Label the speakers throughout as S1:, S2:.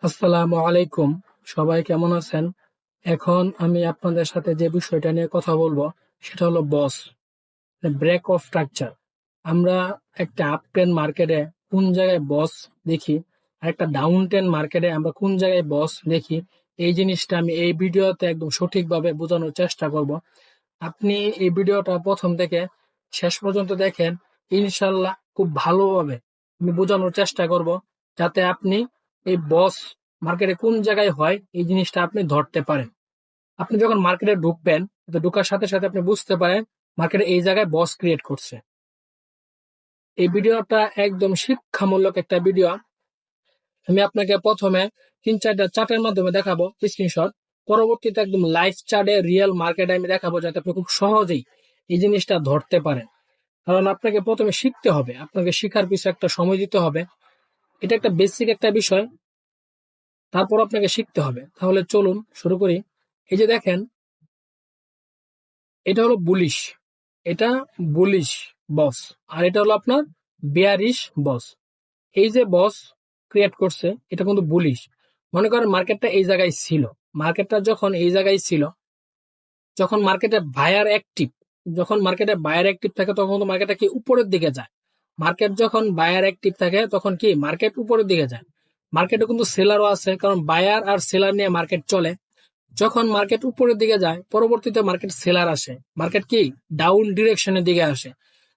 S1: আসসালামু আলাইকুম। সবাই কেমন আছেন? এখন আমি আপনাদের সাথে যে বিষয়টা নিয়ে কথা বলবো সেটা হলো বস, ব্রেক অফ স্ট্রাকচার। আমরা একটা আপ ট্রেন মার্কেটে কোন জায়গায় বস দেখি, আর একটা ডাউন ট্রেন মার্কেটে আমরা কোন জায়গায় বস দেখি, এই জিনিসটা আমি এই ভিডিওতে একদম সঠিকভাবে বোঝানোর চেষ্টা করব। আপনি এই ভিডিওটা প্রথম থেকে শেষ পর্যন্ত দেখেন, ইনশাল্লাহ খুব ভালোভাবে আমি বোঝানোর চেষ্টা করব, যাতে আপনি এই বস মার্কেটে কোন জায়গায় হয় এই জিনিসটা আপনি ধরতে পারেন। আপনি যখন মার্কেটে ঢুকবেন, তো ঢোকার সাথে সাথে আপনি বুঝতে পারেন মার্কেটে এই জায়গায় বস ক্রিয়েট করছে। এই ভিডিওটা একদম শিক্ষামূলক একটা ভিডিও। আমি আপনাকে প্রথমে 3-4টা চার্টের মাধ্যমে দেখাবো স্ক্রিনশট, পরবর্তীতে একদম লাইভ চার্টে রিয়েল মার্কেটে আমি দেখাবো, যাতে আপনি খুব সহজেই এই জিনিসটা ধরতে পারেন। কারণ আপনাকে প্রথমে শিখতে হবে, আপনাকে শিখার পিছনে একটা সময় দিতে হবে। এটা একটা বেসিক একটা বিষয়, তারপর আপনাকে শিখতে হবে। তাহলে চলুন শুরু করি। এই যে দেখেন, এটা হলো বুলিশ, এটা বুলিশ বস, আর এটা হলো আপনার বেয়ারিশ বস। এই যে বস ক্রিয়েট করছে এটা কিন্তু বুলিশ। মনে করেন মার্কেটটা এই জায়গায় ছিল, মার্কেটটা যখন এই জায়গায় ছিল, যখন মার্কেটে বায়ার অ্যাক্টিভ, যখন মার্কেটে বায়ার অ্যাক্টিভ থাকে তখন তো মার্কেটটা কি উপরের দিকে যায়। মার্কেট যখন বায়ার অ্যাক্টিভ থাকে তখন কি মার্কেট উপরের দিকে যায়। মার্কেটে কিন্তু সেলারও আছে, কারণ বায়ার আর সেলার নিয়ে মার্কেট চলে। যখন মার্কেট উপরের দিকে যায় পরবর্তীতে মার্কেট সেলার আসে, মার্কেট কি ডাউন ডিরেকশনের দিকে আসে।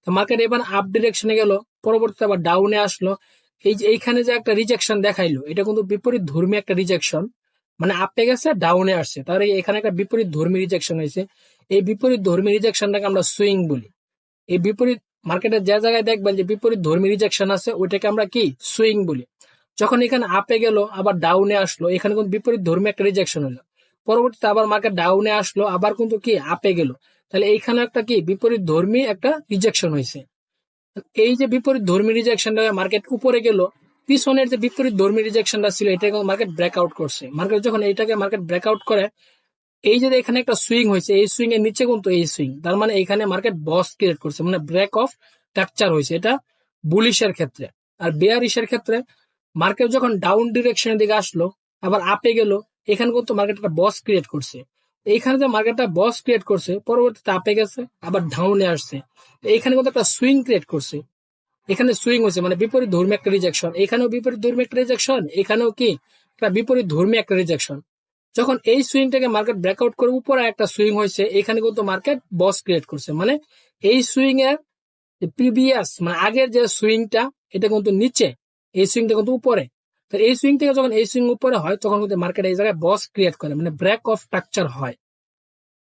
S1: তো মার্কেট এবার আপ ডিরেকশনে গেল, পরবর্তীতে আবার ডাউনে আসলো। এই যে এইখানে যে একটা রিজেকশন দেখাইলো, এটা কিন্তু বিপরীত ধর্মী একটা রিজেকশন, মানে আপে গেছে ডাউনে আসছে, তাহলে এখানে একটা বিপরীত ধর্মী রিজেকশন হয়েছে। এই বিপরীত ধর্মী রিজেকশনটাকে আমরা সুইং বলি। এই বিপরীত মার্কেটের যে জায়গায় দেখবেন যে বিপরীত ধর্মী রিজেকশন আছে, ওইটাকে আমরা কি সুইং বলি। যখন এখানে আপে গেল আবার ডাউনে আসলো, এখানে কিন্তু বিপরীত ধর্মী একটা রিজেকশন হলো। পরবর্তীতে আবার মার্কেট ডাউনে আসলো, আবার কিন্তু কি আপে গেল, তাহলে এইখানে একটা কি বিপরীত ধর্মী একটা রিজেকশন হয়েছে। এই যে বিপরীত ধর্মী রিজেকশনটা মার্কেট উপরে গেল, পিছনের যে বিপরীত ধর্মী রিজেকশনটা ছিল এটা কিন্তু মার্কেট ব্রেকআউট করছে। মার্কেট যখন এইটাকে মার্কেট ব্রেকআউট করে, এই যে এখানে একটা সুইং হয়েছে, এই সুইং এর নিচে কিন্তু এই সুইং, তার মানে এখানে মার্কেট বস ক্রিয়েট করছে, মানে ব্রেক অফ স্ট্রাকচার হয়েছে। এটা বুলিশের ক্ষেত্রে। আর বেয়ারিশের ক্ষেত্রে মার্কেট যখন ডাউন ডিরেকশনের দিকে আসলো আবার আপে গেল, এখানে কিন্তু মার্কেট একটা বস ক্রিয়েট করছে। এইখানে যে মার্কেটটা বস ক্রিয়েট করছে পরবর্তীতে আপে গেছে আবার ডাউনে আসছে, এইখানে কিন্তু একটা সুইং ক্রিয়েট করছে। এখানে সুইং হয়েছে মানে বিপরীত ধর্মী একটা রিজেকশন, এখানেও বিপরীত ধর্মী একটা রিজেকশন, এখানেও কি একটা বিপরীত ধর্মী একটা রিজেকশন। যখন এই সুইংটাকে মার্কেট ব্রেকআউট করে উপরে একটা সুইং হয়েছে, এখানে কিন্তু মার্কেট বস ক্রিয়েট করছে। মানে এই সুইং এর প্রিভিয়াস মানে আগের যে সুইংটা এটা কিন্তু নিচে, এই সুইংটা কিন্তু উপরে। তো এই সুইং থেকে যখন এই সুইং উপরে হয় তখন কিন্তু মার্কেট এই জায়গায় বস ক্রিয়েট করে, মানে ব্রেক অফ স্ট্রাকচার হয়।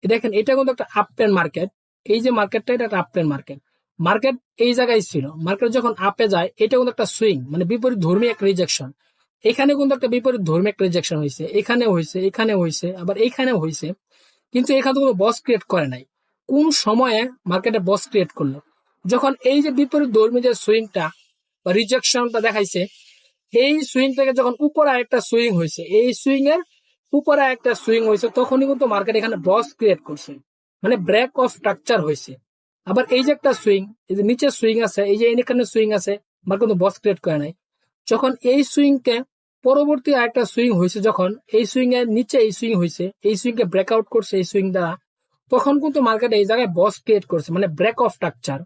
S1: দেখেন এটা কিন্তু একটা আপ ট্রেন্ড মার্কেট। এই যে মার্কেটটা এটা একটা আপ ট্রেন্ড মার্কেট। মার্কেট এই জায়গায় ছিল, মার্কেট যখন আপে যায় এটা কিন্তু একটা সুইং, মানে বিপরীত ধর্মী একটা রিজেকশন। এখানে কিন্তু একটা বিপরীত ধর্মী একটা রিজেকশন হয়েছে, এখানে হয়েছে, এখানে হয়েছে, আবার এইখানেও হয়েছে। কিন্তু এখানে কোনো বস ক্রিয়েট করে নাই। কোন সময়ে মার্কেটে বস ক্রিয়েট করলো, যখন এই যে বিপরীত ধর্মী যে সুইংটা বা রিজেকশনটা দেখাইছে, এই সুইং থেকে যখন উপরে একটা সুইং হয়েছে, এই সুইং এর উপরে একটা সুইং হয়েছে, তখনই কিন্তু মার্কেট এখানে বস ক্রিয়েট করছে, মানে ব্রেক অফ স্ট্রাকচার হয়েছে। আবার এই যে একটা সুইং, এই যে নিচে সুইং আছে, এই যে এখানে সুইং আছে, মার্কেট কিন্তু বস ক্রিয়েট করে নাই। যখন এই সুইংকে পরবর্তী আরেকটা সুইং হয়েছে, যখন এই সুইং এর নিচে এই সুইং হয়েছে, এই সুইং কে ব্রেকআউট করছে এই সুইং দ্বারা, তখন কিন্তু মার্কেট এই জায়গায় বস ক্রিয়েট করছে, মানে ব্রেক অফ স্ট্রাকচার।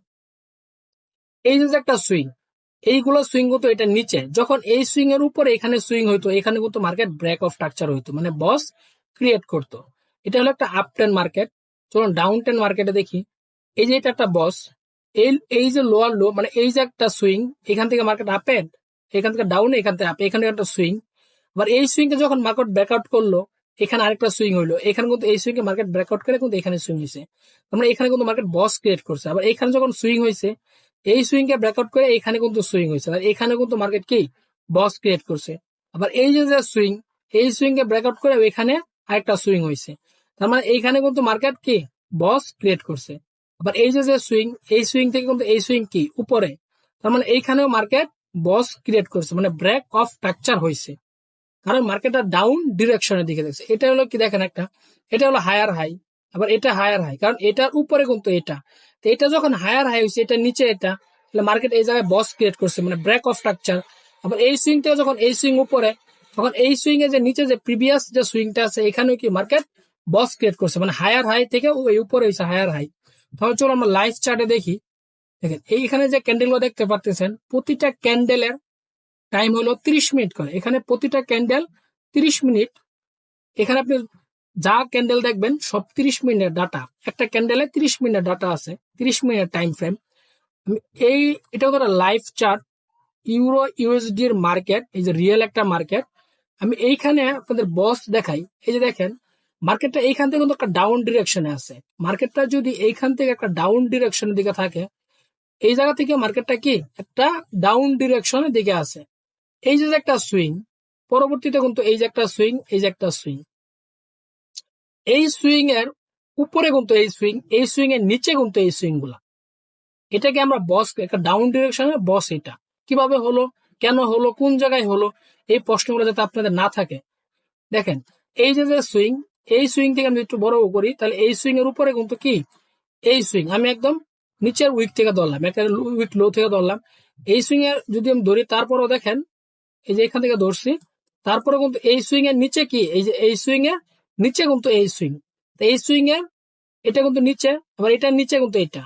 S1: এই যে একটা সুইং, এইগুলো সুইং হতো এটা নিচে, যখন এই সুইং এর উপরে এখানে সুইং হইতো, এখানে কিন্তু মার্কেট ব্রেক অফ স্ট্রাকচার হইতো, মানে বস ক্রিয়েট করতো। এটা হলো একটা আপ ট্রেন্ড মার্কেট। চলুন ডাউন ট্রেন্ড মার্কেটে দেখি। এই যে এটা একটা বস, এই এই যে লোয়ার লো, মানে এই যে একটা সুইং, এখান থেকে মার্কেট আপে, এখান থেকে ডাউনে, এখান থেকে আপে, এখানে একটা সুইং। আবার এই সুইং কে যখন মার্কেট ব্রেকআউট করলো, এখানে আরেকটা সুইং হইলো, এখানে কিন্তু এই সুইং কে মার্কেট ব্রেকআউট করে কিন্তু এখানে সুইং হয়েছে, মানে এখানে কিন্তু মার্কেট বস ক্রিয়েট করছে। আবার এখানে যখন সুইং হয়েছে, এই সুইং কে ব্রেকআউট করে এখানে কিন্তু সুইং হয়েছে, আর এখানে কিন্তু মার্কেট কি বস ক্রিয়েট করছে। আবার এই যে সুইং, এই সুইং কে ব্রেকআউট করে এখানে আরেকটা সুইং হয়েছে, তার মানে এইখানে কিন্তু মার্কেট কি বস ক্রিয়েট করছে। আবার এই যে সুইং, এই সুইং থেকে কিন্তু এই সুইং কি উপরে, তার মানে এইখানেও মার্কেট বস ক্রিয়েট করছে, মানে ব্রেক অফ স্ট্রাকচার হয়েছে, কারণ মার্কেটটা ডাউন ডিরেকশনের দিকে দেখছে। এটা হলো কি দেখেন একটা, এটা হলো হায়ার হাই, আবার এটা হায়ার হাই, কারণ এটার উপরে কিন্তু এটা। তো এটা যখন হায়ার হাই হয়েছে, এটা নিচে এটা, তাহলে মার্কেট এই জায়গায় বস ক্রিয়েট করছে, মানে ব্রেক অফ স্ট্রাকচার। আবার এই সুইং থেকে যখন এই সুইং উপরে, তখন এই সুইং এর যে নিচে যে প্রিভিয়াস যে সুইংটা আছে এখানেও কি মার্কেট বস ক্রিয়েট করছে, মানে হায়ার হাই থেকে ওই উপরে হয়েছে হায়ার হাই। তাহলে চলো আমরা লাইভ চার্টে দেখি। দেখেন এইখানে যে ক্যান্ডেলগুলো দেখতে পারতেছেন প্রতিটা ক্যান্ডেলের টাইম হলো 30 মিনিট করে, এখানে প্রতিটা ক্যান্ডেল 30 মিনিট। এখানে আপনি যা ক্যান্ডেল দেখবেন সব 30 মিনিটের ডাটা, একটা ক্যান্ডেলে 30 মিনিটের ডাটা আছে, 30 মিনিটের টাইম ফ্রেম। এই এটা হলো লাইভ চার্ট ইউরো ইউএসডি এর মার্কেট, এই যে রিয়েল একটা মার্কেট। আমি এইখানে আপনাদের বস দেখাই, এই যে দেখেন মার্কেটটা এইখান থেকে কিন্তু একটা ডাউন ডিরেকশনে আছে। মার্কেটটা যদি এইখান থেকে একটা ডাউন ডিরেকশনের দিকে থাকে, এই জায়গা থেকে মার্কেটটা কি একটা ডাউন ডিরেকশনের দিকে আছে। এই যে একটা সুইং, পরবর্তীতে কিন্তু এই যে একটা সুইং, এই যে একটা সুইং, এই সুইং এর উপরে কিন্তু এই সুইং, এই সুইং এর নিচে কিন্তু এই সুইং গুলা, এটাকে আমরা বস, একটা ডাউন ডিরেকশনের বস। এটা কিভাবে হলো, কেন হলো, কোন জায়গায় হলো, এই প্রশ্নগুলো যাতে আপনাদের না থাকে। দেখেন এই যে সুইং, এই সুইং থেকে আমি একটু বড় করি, তাহলে এই সুইং এর উপরে কিন্তু কি এই সুইং, আমি একদম নিচের উইক থেকে ধরলাম, একটা উইক লো থেকে ধরলাম। এই সুইং এর যদি আমি ধরি, তারপরও দেখেন এই যে এখান থেকে ধরছি, তারপরে কিন্তু এই সুইং এর নিচে কি, এই যে এই সুইং এর নিচে কিন্তু এই সুইং, এই সুইং এর এটা কিন্তু নিচে, আবার এটার নিচে কিন্তু এটা।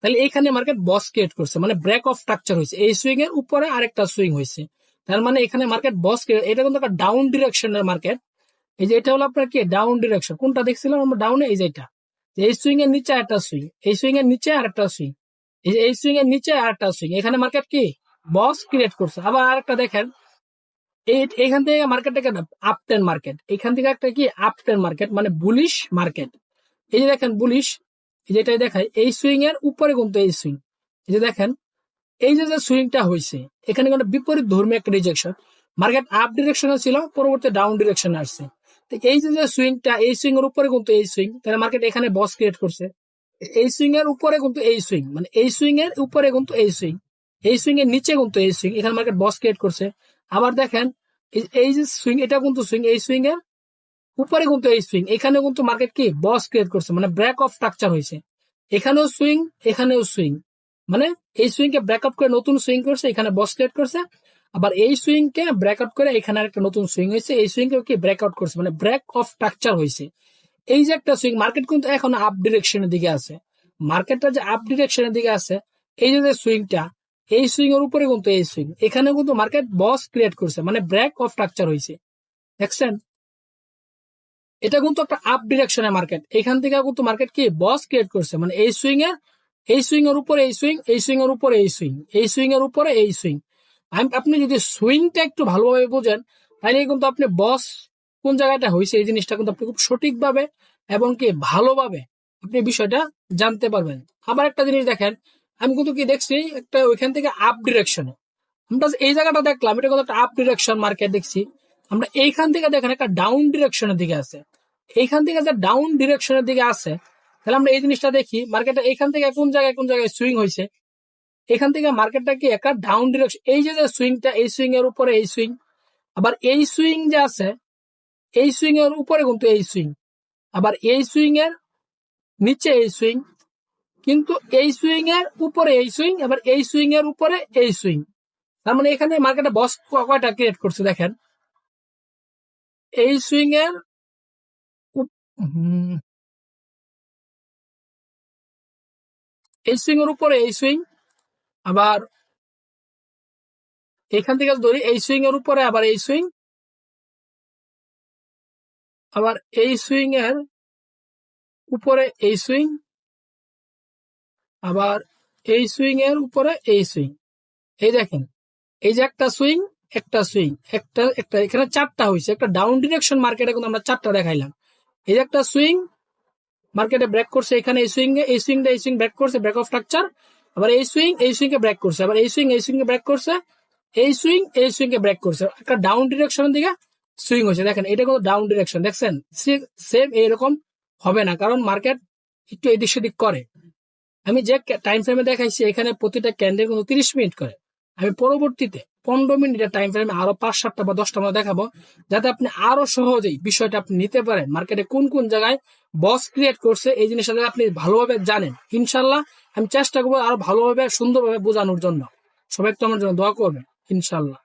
S1: তাহলে এইখানে মার্কেট বস ক্রিয়েট করছে, মানে ব্রেক অফ স্ট্রাকচার হয়েছে, এই সুইং এর উপরে আরেকটা সুইং হয়েছে। তার মানে এখানে মার্কেট বস, এটা কিন্তু একটা ডাউন ডিরেকশনের মার্কেট। এই যে এটা হলো আপনার কি ডাউন ডিরেকশন, কোনটা দেখছিলাম আমরা ডাউনে, এই যে এটা, এই সুইং এর নিচে একটা সুইং, এই সুইং এর নিচে আরেকটা সুইং, এই যে এই সুইং এর নিচে আরেকটা সুইং, এখানে মার্কেট কি বস ক্রিয়েট করছে। আবার আরেকটা দেখেন এখান থেকে মার্কেটটাকে আপ টেন মার্কেট, এখান থেকে একটা কি আপ টেন মার্কেট, মানে বুলিশ মার্কেট। এই যে দেখেন বুলিশ, এই যেটাই দেখায় এই সুইং এর উপরে কিন্তু এই সুইং, এই যে দেখেন এই যে সুইংটা হয়েছে, এখানে কিন্তু বিপরীত ধর্মী একটা রিজেকশন। মার্কেট আপ ডিরেকশনে ছিল, পরবর্তী ডাউন ডিরেকশনে আসছে। তো এই যে সুইংটা, এই সুইং এর উপরে কিন্তু এই সুইং, তাহলে মার্কেট এখানে বস ক্রিয়েট করছে। এই সুইং এর উপরে কিন্তু এই সুইং, মানে এই সুইং এর উপরে কিন্তু এই সুইং, এই সুইং এর নিচে কিন্তু এই সুইং, এখানে মার্কেট বস ক্রিয়েট করছে। আবার দেখেন এই যে সুইং, এটা কিন্তু সুইং, এই সুইং এর উপরে কিন্তু এই সুইং, এখানে কিন্তু মার্কেট কি বস ক্রিয়েট করছে, মানে ব্রেক অফ স্ট্রাকচার হয়েছে। এখানেও সুইং, এখানেও সুইং, মানে এই সুইং কে ব্রেকআপ করে নতুন সুইং করছে, এখানে বস ক্রিয়েট করছে। আবার এই সুইং কে ব্রেকআউট করে এখানে একটা নতুন সুইং হয়েছে, এই সুইং কে কি ব্রেকআউট করছে, মানে ব্রেক অফ স্ট্রাকচার হয়েছে। এই যে একটা সুইং, মার্কেট কিন্তু এখন আপ ডিরেকশনের দিকে আছে। মার্কেটটা যে আপ ডিরেকশনের দিকে আছে, এই যে সুইংটা, এই সুইং এর উপরে কিন্তু এই সুইং, এখানে কিন্তু মার্কেট বস ক্রিয়েট করছে, মানে ব্রেক অফ স্ট্রাকচার হয়েছে। দেখছেন এটা কিন্তু একটা আপ ডিরেকশনের মার্কেট, এখান থেকে কিন্তু মার্কেট কি বস ক্রিয়েট করছে, মানে এই সুইং এর, এই সুইং এর উপরে এই সুইং, এই সুইং এর উপরে এই সুইং, এই সুইং এর উপরে এই সুইং। আপনি যদি সুইংটা একটু ভালোভাবে বোঝেন, তাহলে কিন্তু আপনি বস কোন জায়গাটা হয়েছে এই জিনিসটা কিন্তু আপনি খুব সঠিকভাবে এবং কি ভালোভাবে আপনি বিষয়টা জানতে পারবেন। আবার একটা জিনিস দেখেন, আমি কিন্তু কি দেখছি একটা ওইখান থেকে আপ ডিরেকশনে, আমরা এই জায়গাটা দেখলাম, এটা কিন্তু একটা আপ ডিরেকশন মার্কেট দেখছি। আমরা এইখান থেকে দেখেন একটা ডাউন ডিরেকশনের দিকে আছে, এইখান থেকে যে ডাউন ডিরেকশনের দিকে আছে, তাহলে আমরা এই জিনিসটা দেখি মার্কেটটা এইখান থেকে কোন জায়গায় সুইং হয়েছে, এখান থেকে মার্কেটটা কি একটা ডাউন ডিরেকশন, এই যে সুইংটা, এই সুইং এর উপরে এই সুইং, আবার এই সুইং যে আছে, এই সুইং এর উপরে কিন্তু এই সুইং, আবার এই সুইং এর নিচে এই সুইং, কিন্তু এই সুইং এর উপরে এই সুইং, আবার এই সুইং এর উপরে এই সুইং। তার মানে এখানে মার্কেটে বস কয়টা ক্রিয়েট করছে দেখেন, এই সুইং এর এই সুইং এর উপরে এই সুইং, আবার এখান থেকে ধরি এই সুইং এর উপরে আবার এই সুইং, আবার এই সুইং এর উপরে এই সুইং, আবার এই সুইং এর উপরে এই সুইং। এই দেখেন এই যে একটা সুইং, একটা সুইং, একটা একটা, এখানে চারটা হয়েছে, একটা ডাউন ডিরেকশন মার্কেটে কিন্তু আমরা চারটা দেখাইলাম। এই যে একটা সুইং মার্কেটে ব্রেক করছে, এখানে এই সুইং এই সুইংটা এই সুইং ব্রেক করছে, ব্রেক অফ স্ট্রাকচার। আবার এই সুইং কে ব্রেক করছে, আবার এই সুইং কে ব্রেক করছে, এই সুইং কে ব্রেক করছে, একটা ডাউন ডিরেকশনের দিকে সুইং হয়েছে। দেখেন এটা কিন্তু ডাউন ডিরেকশন, দেখছেন সেম এইরকম হবে না, কারণ মার্কেট একটু এদিক সেদিক করে। আমি যে টাইম ফ্রেমে দেখাইছি এখানে প্রতিটা ক্যান্ডেল কিন্তু 30 মিনিট করে, আমি পরবর্তীতে 15 মিনিটের টাইম ফ্রেমে আরো 5-7টা বা 10টা মতো দেখাবো, যাতে আপনি আরো সহজেই বিষয়টা আপনি নিতে পারেন, মার্কেটে কোন কোন জায়গায় বস ক্রিয়েট করছে এই জিনিসটা আপনি ভালোভাবে জানেন। ইনশাল্লাহ আমি চেষ্টা করবো আরো ভালোভাবে সুন্দরভাবে বোঝানোর জন্য। সবাই একটু আমার জন্য দোয়া করবেন ইনশাল্লাহ।